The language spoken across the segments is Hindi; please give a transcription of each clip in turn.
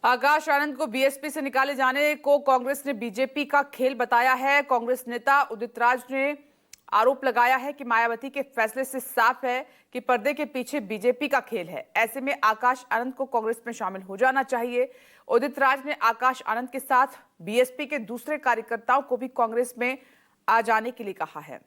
आकाश आनंद को बीएसपी से निकाले जाने को कांग्रेस ने बीजेपी का खेल बताया है। कांग्रेस नेता उदित राज ने आरोप लगाया है कि मायावती के फैसले से साफ है कि पर्दे के पीछे बीजेपी का खेल है। ऐसे में आकाश आनंद को कांग्रेस में शामिल हो जाना चाहिए। उदित राज ने आकाश आनंद के साथ बीएसपी के दूसरे कार्यकर्ताओं को भी कांग्रेस में आ जाने के लिए कहा है।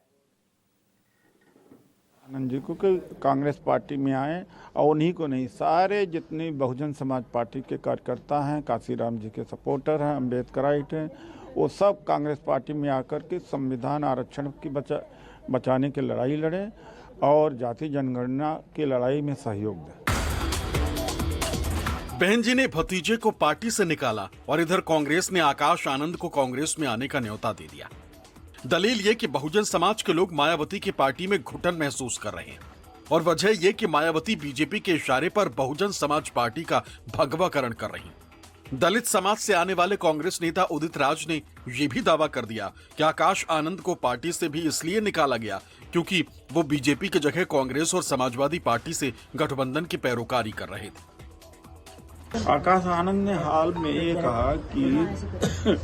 आनंद जी को कि कांग्रेस पार्टी में आए और उन्हीं को नहीं, सारे जितने बहुजन समाज पार्टी के कार्यकर्ता हैं, काशीराम जी के सपोर्टर हैं, अम्बेडकराइट हैं, वो सब कांग्रेस पार्टी में आकर के संविधान आरक्षण की बचाने की लड़ाई लड़ें और जाति जनगणना की लड़ाई में सहयोग दें। बहन जी ने भतीजे को पार्टी से निकाला और इधर कांग्रेस ने आकाश आनंद को कांग्रेस में आने का न्योता दे दिया। दलील ये कि बहुजन समाज के लोग मायावती की पार्टी में घुटन महसूस कर रहे हैं और वजह ये कि मायावती बीजेपी के इशारे पर बहुजन समाज पार्टी का भगवाकरण कर रही हैं। दलित समाज से आने वाले कांग्रेस नेता उदित राज ने ये भी दावा कर दिया कि आकाश आनंद को पार्टी से भी इसलिए निकाला गया क्योंकि वो बीजेपी की जगह कांग्रेस और समाजवादी पार्टी से गठबंधन की पैरोकारी कर रहे थे। आकाश आनंद ने हाल में ये कहा कि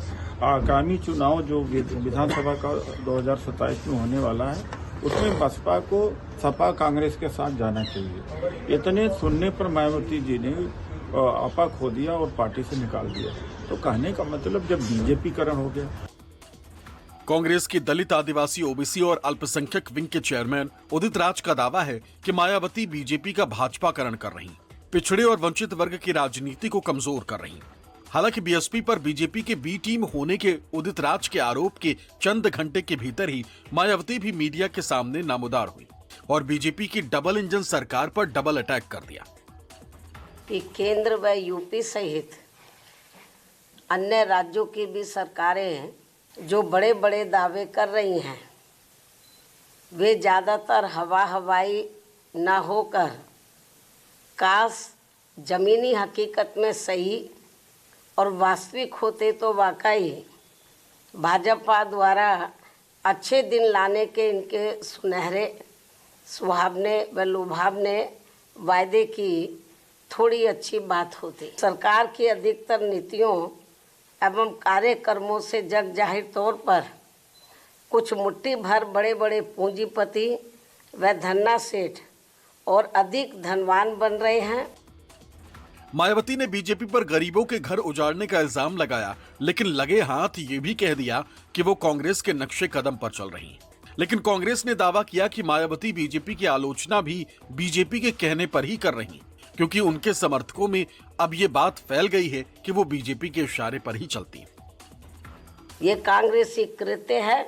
आगामी चुनाव जो विधानसभा का 2027 में होने वाला है उसमें बसपा को सपा कांग्रेस के साथ जाना चाहिए। इतने सुनने पर मायावती जी ने आपा खो दिया और पार्टी से निकाल दिया। तो कहने का मतलब जब बीजेपीकरण हो गया। कांग्रेस की दलित, आदिवासी, ओबीसी और अल्पसंख्यक विंग के चेयरमैन उदित राज का दावा है कि मायावती बीजेपी का भाजपाकरण कर रही, पिछड़े और वंचित वर्ग की राजनीति को कमजोर कर रही। हालांकि बीएसपी पर बीजेपी के बी टीम होने के उदित राज के आरोप के चंद घंटे के भीतर ही मायावती भी मीडिया के सामने नामुदार हुई और बीजेपी की डबल इंजन सरकार पर डबल अटैक कर दिया। कि केंद्र व यूपी सहित अन्य राज्यों की भी सरकारें जो बड़े बड़े दावे कर रही हैं वे ज़्यादातर हवाई न होकर काश जमीनी हकीकत में सही और वास्तविक होते तो वाकई भाजपा द्वारा अच्छे दिन लाने के इनके सुनहरे सुहावने व लुभावने वायदे की थोड़ी अच्छी बात होती। सरकार की अधिकतर नीतियों एवं कार्यक्रमों से जग जाहिर तौर पर कुछ मुट्ठी भर बड़े बड़े पूंजीपति व धन्ना सेठ और अधिक धनवान बन रहे हैं। मायावती ने बीजेपी पर गरीबों के घर उजाड़ने का इल्जाम लगाया, लेकिन लगे हाथ ये भी कह दिया कि वो कांग्रेस के नक्शे कदम पर चल रही हैं। लेकिन कांग्रेस ने दावा किया कि मायावती बीजेपी की आलोचना भी बीजेपी के कहने पर ही कर रही, क्योंकि उनके समर्थकों में अब ये बात फैल गई है कि वो बीजेपी के इशारे पर ही चलती हैं। ये कांग्रेसी कृत्य है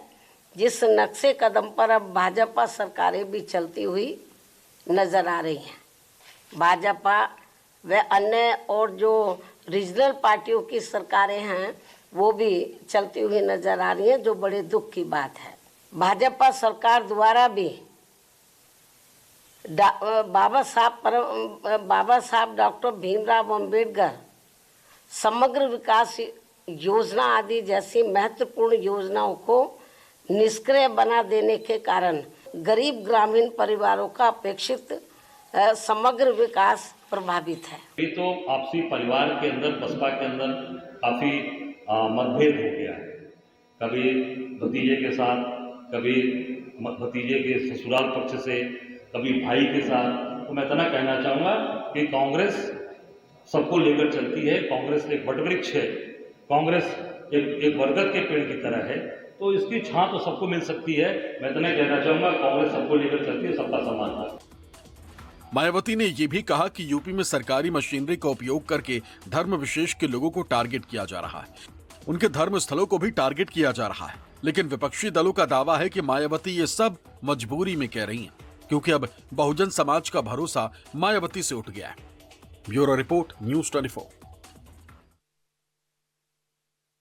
जिस नक्शे कदम पर अब भाजपा सरकारें भी चलती हुई नजर आ रही हैं। भाजपा व अन्य और जो रीजनल पार्टियों की सरकारें हैं वो भी चलती हुई नजर आ रही हैं, जो बड़े दुख की बात है। भाजपा सरकार द्वारा भी बाबा साहब डॉक्टर भीमराव अंबेडकर समग्र विकास योजना आदि जैसी महत्वपूर्ण योजनाओं को निष्क्रिय बना देने के कारण गरीब ग्रामीण परिवारों का अपेक्षित समग्र विकास प्रभावित है। ये तो आपसी परिवार के अंदर, बसपा के अंदर काफी मतभेद हो गया है। कभी भतीजे के साथ, कभी भतीजे के ससुराल पक्ष से, कभी भाई के साथ। तो मैं इतना कहना चाहूँगा कि कांग्रेस सबको लेकर चलती है। कांग्रेस एक वटवृक्ष है, कांग्रेस एक बरगद के पेड़ की तरह है, तो इसकी छां तो सबको मिल सकती है। मैं इतना कहना चाहूँगा कांग्रेस सबको लेकर चलती है, सबका सम्मान है। मायावती ने यह भी कहा कि यूपी में सरकारी मशीनरी का उपयोग करके धर्म विशेष के लोगों को टारगेट किया जा रहा है, उनके धर्म स्थलों को भी टारगेट किया जा रहा है। लेकिन विपक्षी दलों का दावा है कि मायावती ये सब मजबूरी में कह रही हैं, क्योंकि अब बहुजन समाज का भरोसा मायावती से उठ गया है। Bureau report, news 24।